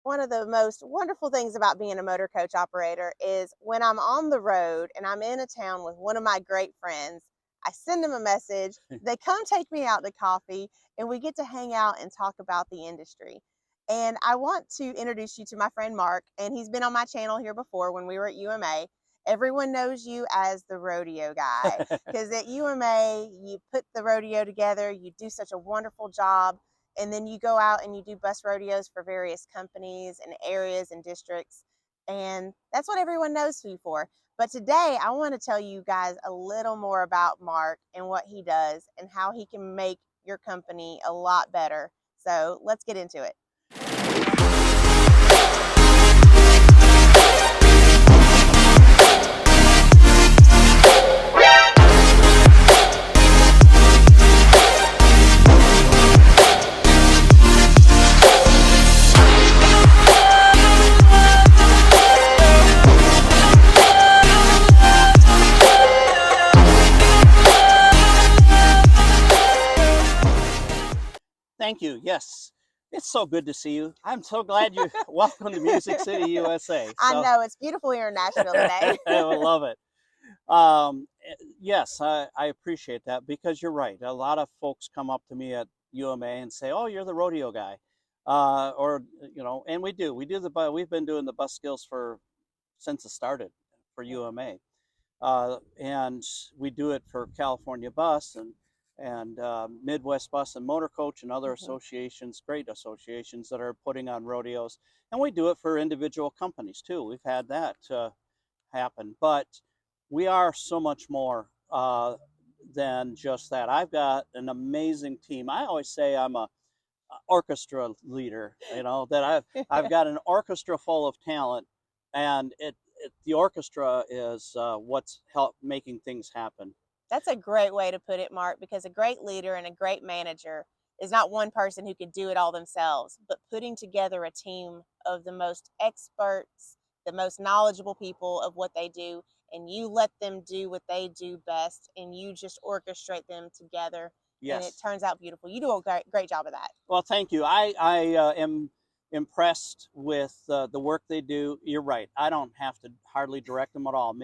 One of the most wonderful things about being a motor coach operator is when I'm on the road and I'm in a town with one of my great friends, I send them a message, they come take me out to coffee, and we get to hang out and talk about the industry. And I want to introduce you to my friend Mark, and he's been on my channel here before when we were at UMA. Everyone knows you as the rodeo guy because at UMA, you put the rodeo together, you do such a wonderful job, and then you go out and you do bus rodeos for various companies and areas and districts, and that's what everyone knows you for. But today I want to tell you guys a little more about Mark and what he does and how he can make your company a lot better. So let's get into it. Thank you. Yes, it's so good to see you. I'm so glad you welcome to Music City, USA. I know it's beautiful here in Nashville today. I love it. Yes, I appreciate that because you're right. A lot of folks come up to me at UMA and say, "Oh, you're the rodeo guy," or and we do. We've been doing the bus skills since it started for UMA, and we do it for California Bus and Midwest Bus and Motor Coach and other associations, great associations that are putting on rodeos, and we do it for individual companies too. We've had that happen, but we are so much more than just that. I've got an amazing team. I always say I'm a orchestra leader. That I've got an orchestra full of talent, and the orchestra is what's making things happen. That's a great way to put it, Mark, because a great leader and a great manager is not one person who could do it all themselves, but putting together a team of the most experts, the most knowledgeable people of what they do, and you let them do what they do best, and you just orchestrate them together, and it Yes. turns out beautiful. You do a great job of that. Well, thank you. I am impressed with the work they do. You're right. I don't have to hardly direct them at all.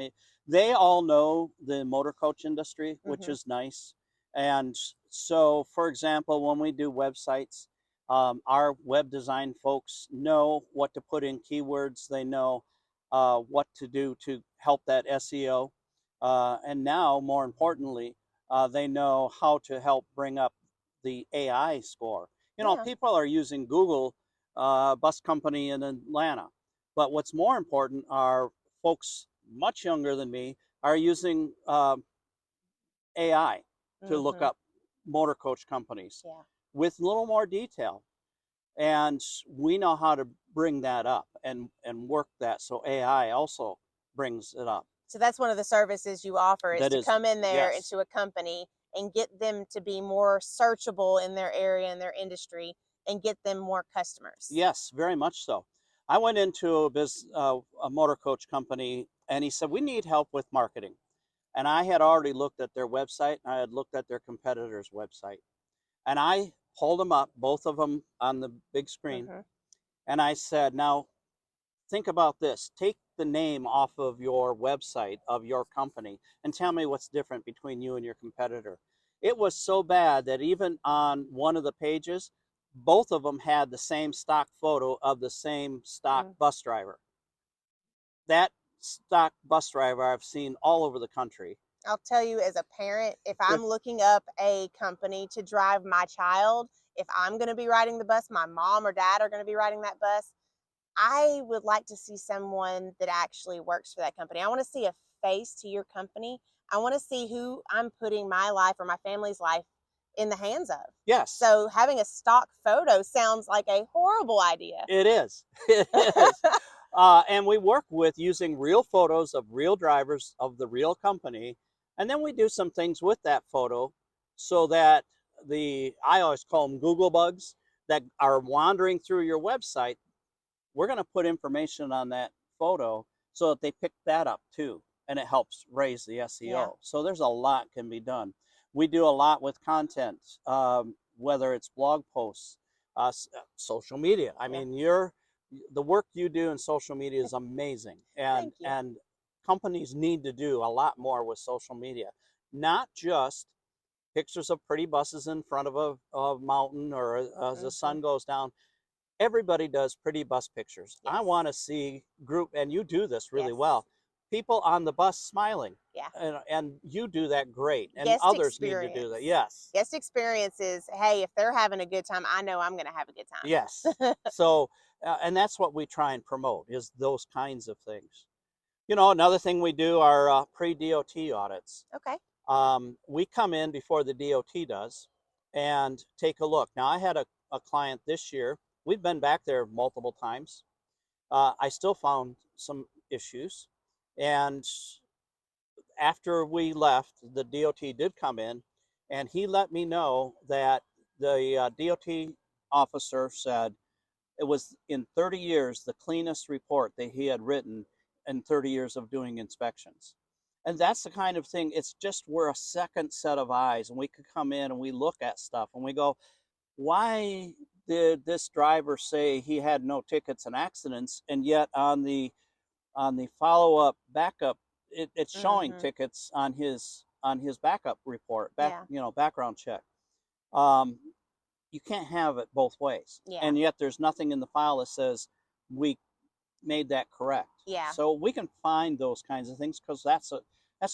They all know the motor coach industry, which is nice. And so, for example, when we do websites, our web design folks know what to put in keywords. They know what to do to help that SEO. And now, more importantly, they know how to help bring up the AI score. People are using Google bus company in Atlanta, but what's more important are folks much younger than me are using AI to look up motor coach companies with a little more detail, and we know how to bring that up and work that so AI also brings it up. So that's one of the services you offer is to come in there yes. into a company and get them to be more searchable in their area and their industry and get them more customers. Yes, very much so. I went into a motor coach company, and he said, we need help with marketing. And I had already looked at their website, and I had looked at their competitor's website. And I pulled them up, both of them on the big screen. And I said, now, think about this. Take the name off of your website of your company and tell me what's different between you and your competitor. It was so bad that even on one of the pages, both of them had the same stock photo of the same stock bus driver. That stock bus driver I've seen all over the country. I'll tell you, as a parent, if I'm looking up a company to drive my child, if I'm going to be riding the bus, my mom or dad are going to be riding that bus, I would like to see someone that actually works for that company. I want to see a face to your company. I want to see who I'm putting my life or my family's life in the hands of. Yes. So having a stock photo sounds like a horrible idea. It is. It is. And we work with using real photos of real drivers of the real company. And then we do some things with that photo so that I always call them Google bugs that are wandering through your website. We're going to put information on that photo so that they pick that up too. And it helps raise the SEO. Yeah. So there's a lot can be done. We do a lot with content, whether it's blog posts, social media. I mean, The work you do in social media is amazing, Thank you. and companies need to do a lot more with social media, not just pictures of pretty buses in front of a mountain or as the Hmm. sun goes down. Everybody does pretty bus pictures. I Yes. want to see group, and you do this really Yes. well, people on the bus smiling, Yeah. and you do that great, and Guest others need to do that. experience. Yes. Guest experience is, hey, if they're having a good time, I know I'm going to have a good Yes. time. So, and that's what we try and promote is those kinds of things. You know, another thing we do are pre-DOT audits. Okay. We come in before the DOT does and take a look. Now, I had a client this year. We've been back there multiple times. I still found some issues. And after we left, the DOT did come in and he let me know that the DOT officer said it was in 30 years the cleanest report that he had written in 30 years of doing inspections. And that's the kind of thing, it's just we're a second set of eyes and we could come in and we look at stuff and we go, why did this driver say he had no tickets and accidents and yet on the follow-up backup it's showing Hmm. tickets on his backup report, Yeah. background check. um, you can't have it both ways. Yeah. And yet there's nothing in the file that says we made that correct. Yeah. So we can find those kinds of things because that's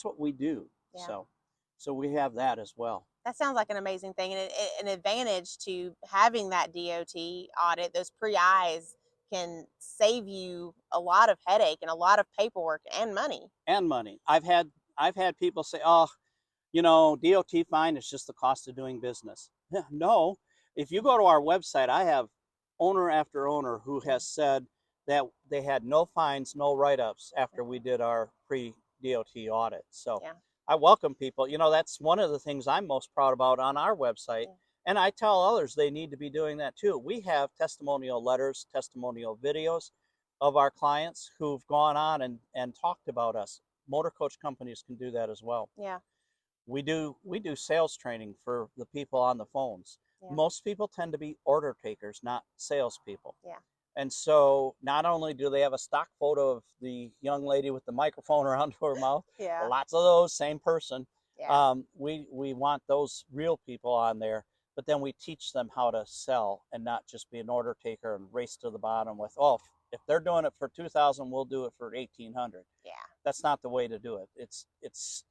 what we do. Yeah. So we have that as well. That sounds like an amazing thing, and an advantage to having that DOT audit. Those pre-Is can save you a lot of headache and a lot of paperwork and money. And money. I've had people say, oh, you know, DOT fine, it's just the cost of doing business. No, if you go to our website, I have owner after owner who Yeah. has said that they had no fines, no write-ups after we Mhm. did our pre-DOT audit. So Yeah. I welcome people. You know, that's one of the things I'm most proud about on our website. Yeah. And I tell others they need to be doing that too. We have testimonial letters, testimonial videos of our clients who've gone on and talked about us. Motor coach companies can do that as well. Yeah. We do sales training for the people on the phones. Yeah. Most people tend to be order takers, not salespeople. Yeah. And so not only do they have a stock photo of the young lady with the microphone around her mouth, Yeah. lots of those, same person. Yeah. We want those real people on there, but then we teach them how to sell and not just be an order taker and race to the bottom with, oh, if they're doing it for 2,000, we'll do it for 1,800. Yeah. That's not the way to do it. It's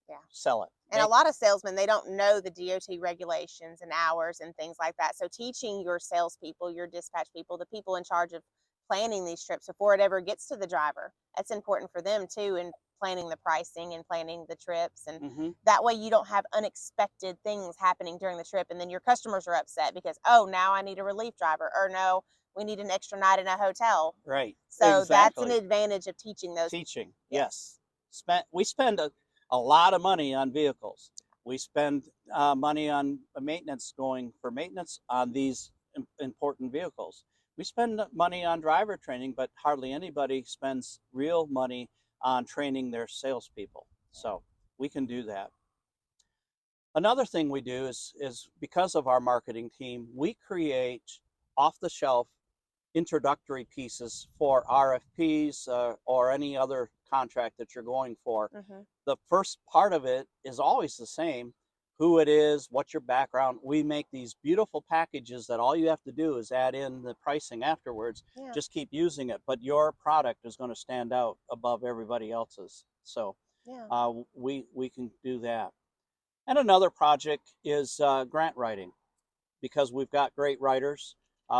Yeah. sell it. And a lot of salesmen, they don't know the DOT regulations and hours and things like that. So teaching your salespeople, your dispatch people, the people in charge of planning these trips before it ever gets to the driver, that's important for them too, in planning the pricing and planning the trips. And Mm-hmm. that way you don't have unexpected things happening during the trip. And then your customers are upset because, oh, now I need a relief driver, or no, we need an extra night in a hotel. Right. So that's an Exactly. advantage of teaching those people. Teaching. Yes. Yes. We spend a lot of money on vehicles. We spend money on maintenance, going for maintenance on these important vehicles. We spend money on driver training, but hardly anybody spends real money on training their salespeople. So we can do that. Another thing we do is because of our marketing team, we create off the shelf introductory pieces for RFPs or any other contract that you're going for. Mm-hmm. The first part of it is always the same: who it is, what's your background. We make these beautiful packages that all you have to do is add in the pricing afterwards. Yeah. Just keep using it, but your product is going to stand out above everybody else's. So Yeah. we can do that. And another project is grant writing, because we've got great writers.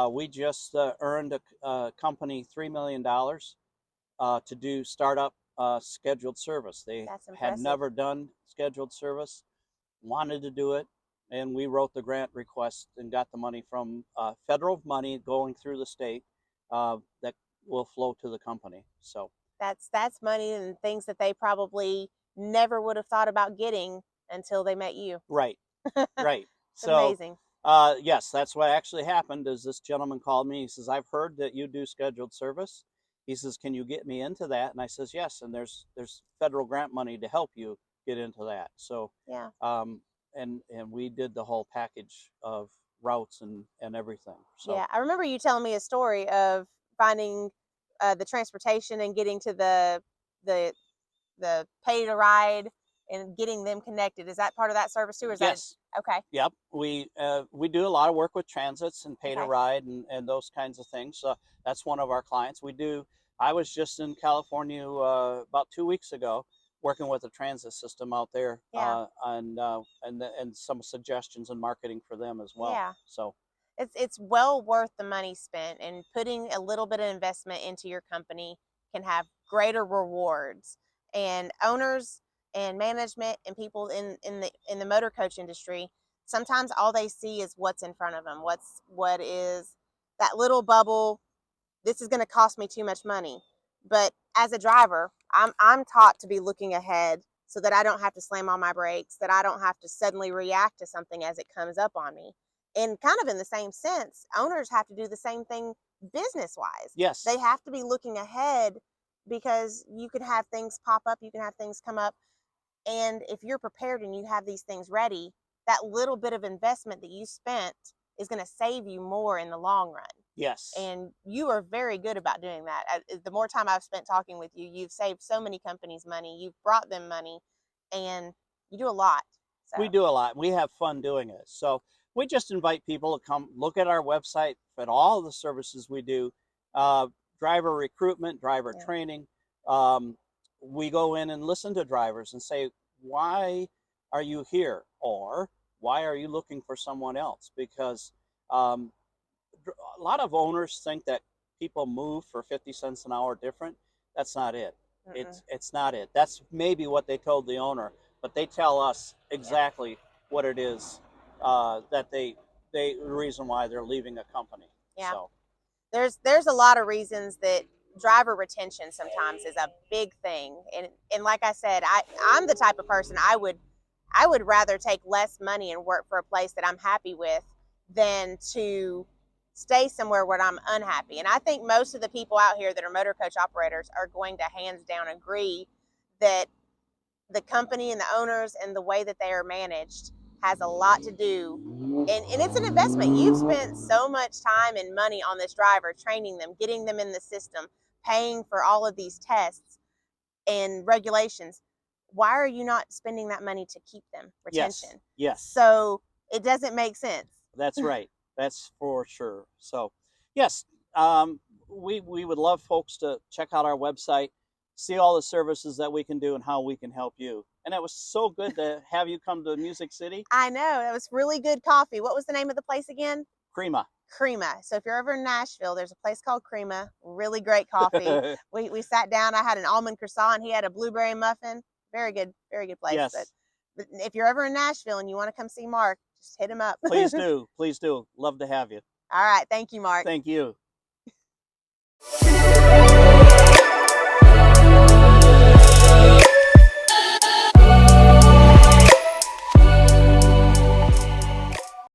We just earned a company $3 million to do startup scheduled service. They That's had impressive. never done scheduled service, wanted to do it, and we wrote the grant request and got the money from federal money going through the state that will flow to the company. So That's money and things that they probably never would have thought about getting until they met you. right, right. It's So amazing. yes, that's what actually happened. Is this gentleman called me? He says, "I've heard that you do scheduled service." He says, "Can you get me into that?" And I says, "Yes." And there's federal grant money to help you get into that. So Yeah. and we did the whole package of routes and everything. So Yeah. I remember you telling me a story of the transportation and getting to the pay to ride and getting them connected. Is that part of that service too, or is Yes. that okay? Yep. We do a lot of work with transits and pay to Okay. ride and those kinds of things. That's one of our clients. We do. I was just in California about 2 weeks ago, working with a transit system out there, Yeah. and some suggestions and marketing for them as well. Yeah. So It's well worth the money spent, and putting a little bit of investment into your company can have greater rewards. And owners and management and people in the motor coach industry, sometimes all they see is what's in front of them. What is that little bubble? This is going to cost me too much money. But as a driver, I'm taught to be looking ahead so that I don't have to slam on my brakes, that I don't have to suddenly react to something as it comes up on me. And kind of in the same sense, owners have to do the same thing business wise. yes, They have to be looking ahead, because you can have things pop up, you can have things come up. And if you're prepared and you have these things ready, that little bit of investment that you spent is going to save you more in the long run. yes. And you are very good about doing that. The more time I've spent talking with you, you've saved so many companies money, you've brought them money, and you do a lot. So We do a lot. We have fun doing it. So we just invite people to come look at our website, at all the services we do, uh, driver recruitment, driver yeah. training. We go in and listen to drivers and say, why are you here? Or why are you looking for someone else? Because um, a lot of owners think that people move for 50 cents an hour different. That's not it. It's not it. That's maybe what they told the owner, but they tell us exactly what it is, that the reason why they're leaving a company. Yeah. So There's a lot of reasons that driver retention sometimes is a big thing. And like I said, I'm the type of person, I would rather take less money and work for a place that I'm happy with than to stay somewhere where I'm unhappy. And I think most of the people out here that are motor coach operators are going to hands down agree that the company and the owners and the way that they are managed has a lot to do. And it's an investment. You've spent so much time and money on this driver, training them, getting them in the system, paying for all of these tests and regulations. Why are you not spending that money to keep them? yes, Retention. yes, So it doesn't make sense. that's right. That's for sure. So yes, we would love folks to check out our website, see all the services that we can do and how we can help you. And it was so good to have you come to Music City. I know. That was really good coffee. What was the name of the place again? Crema. Crema. So if you're ever in Nashville, there's a place called Crema. Really great coffee. We sat down. I had an almond croissant. He had a blueberry muffin. Very good place. Yes. But if you're ever in Nashville and you want to come see Mark, just hit him up. Please do. Please do. Love to have you. All right. Thank you, Mark. Thank you.